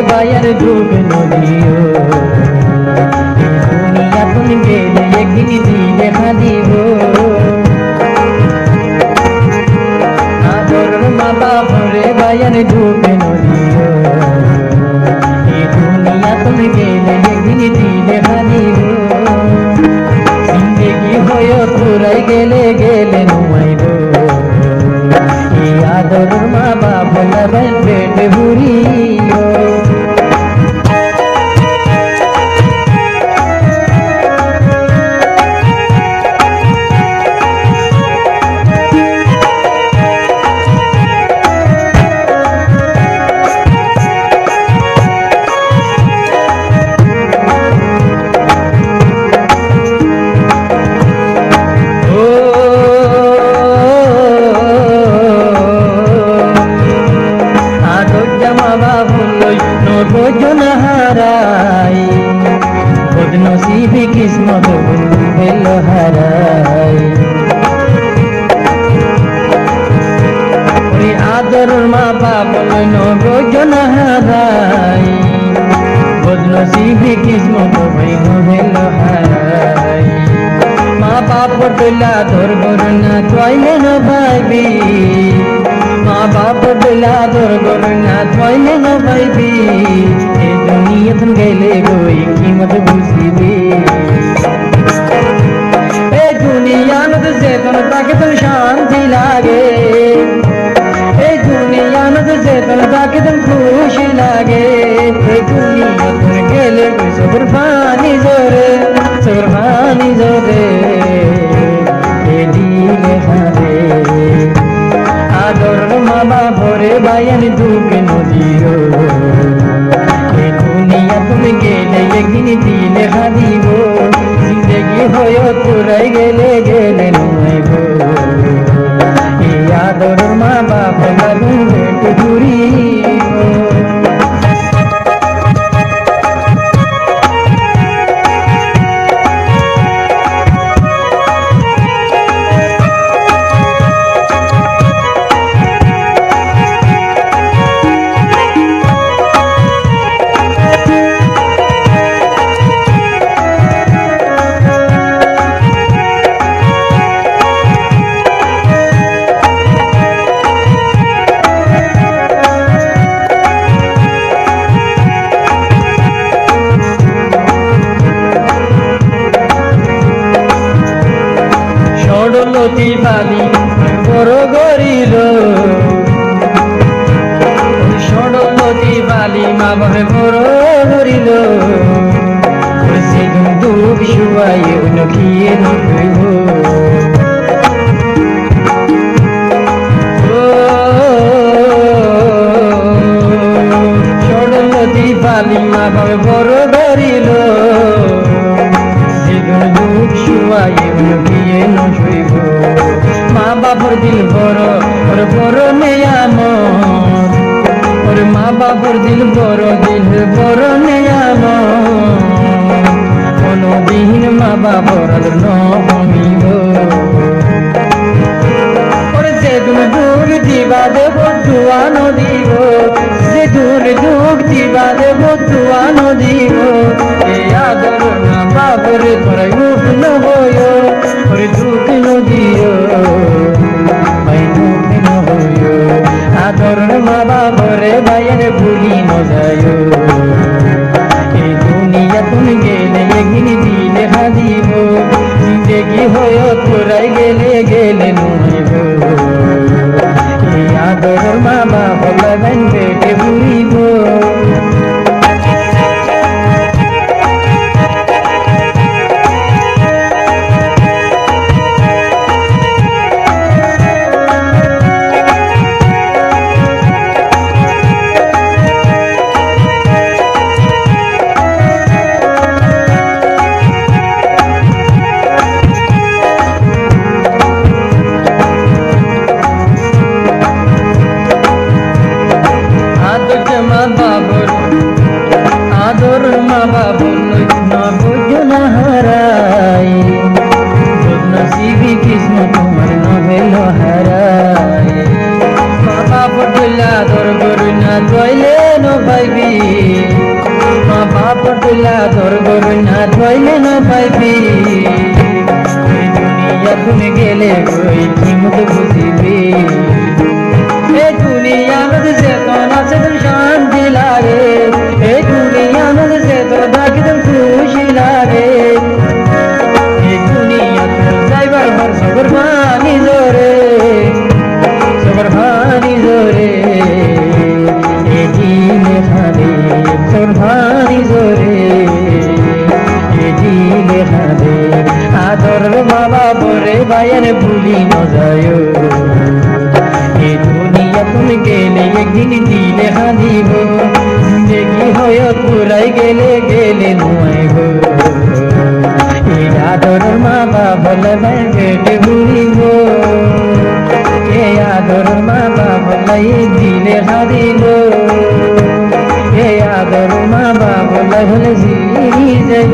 buyer डूब नदियो दुनिया तुम गेले एक दिन दिले खादिबो आदर मा बाप रे बायर डूब नदियो दुनिया तुम गेले एक दिन दिले खादिबो जिंदगी होयो पुराई गेले गेले नुमाइबो आदर मा बाप लबन पेट भुरियो हाराई बदनसीबी किस्मत बेल हाराई आदर मा बाप गजन हाराई बदनसीबी किस्मत बेल हाराई मा बाप डोला धर गरना चले न भाई मा बाप डोला धर गरना चले न भाई दुनिया तुम गेले गोई कीमत बुझीबी ए दुनिया न तुझे तुम ताके तुम शांति लागे ए दुनिया न तुझे तुम ताके तुम खुशी लागे ए दुनिया तुम गेले गोई सबर फानी जोरे ए दिले खादे आदर मा बाप रे बायन दुख नदियो तुम गेले एक दिन दिले खादिबो जिंदगी होयो पुराई गेले गेले नुमाइबो आदर मा बाप लगन बेट घुरिबो লতি বালি বড় গরিল ষড়লতি বালি মা বাপে বড় গরিল সেদিন দুঃখ শুয়াই নখিয়ে নইব ষড়লতি বালি মা বাপে বড় গরিল সেদিন দুঃখ শুয়াই নখিয়ে নইব মা বাপর দিল বড় নেয়ামত ওর মা বাপর দিল বড় নেয়ামত কোনদিন মা বাপর নমিব ওর যে দুঃখ দিবা দেব দুয়ানো দিব যে দুঃখ দিবা দেব দুয়ানো দিব এ আদর মা বাপর তোরা উঠ নবয় ওর দুঃখ নদিও आदर मा बाप रे बायर भूली न जायो ए दुनिया तुम गेले एक दिन दिले खादिबो जिंदगी होयो पुराई गेले गेले नुमाइबो ए आदर मा बाप लगन बेटे घुरिबो তোমার নভেল হারায় মা বাপ তুলা তোর গরু না ধইলে ন পাইবি মা বাপ তুলা তোর গরু না ধইলে ন পাইবি এই দুনিয়া তুমি গেলে গই কিমত বুঝিবি এই দুনিয়া মধ্যে যেতন আছে তোর শান্তি লাগে এই দুনিয়া মধ্যে যেতন থাকে তোর খুশি লাগে এই দুনিয়া তোর যাইবার ভর সবর ভানি জোরে সবর ভানি জোরে এই দিলে খাবে তোর ভানি জোরে এই দিলে খাবে আদর বাবা বরে বাইরে ভুলি ন যায় এই দুনিয়া তুমি গেলে একদিন দিলে হাঁদিব দেখি হয় পুরাই গেলে গেলে নয় এই আদর মা বাবা পেটে ঘুরিব এই আদর মা বাবা দিলে হাঁদিব এই আদর মা বাবা হলে জিরি যাব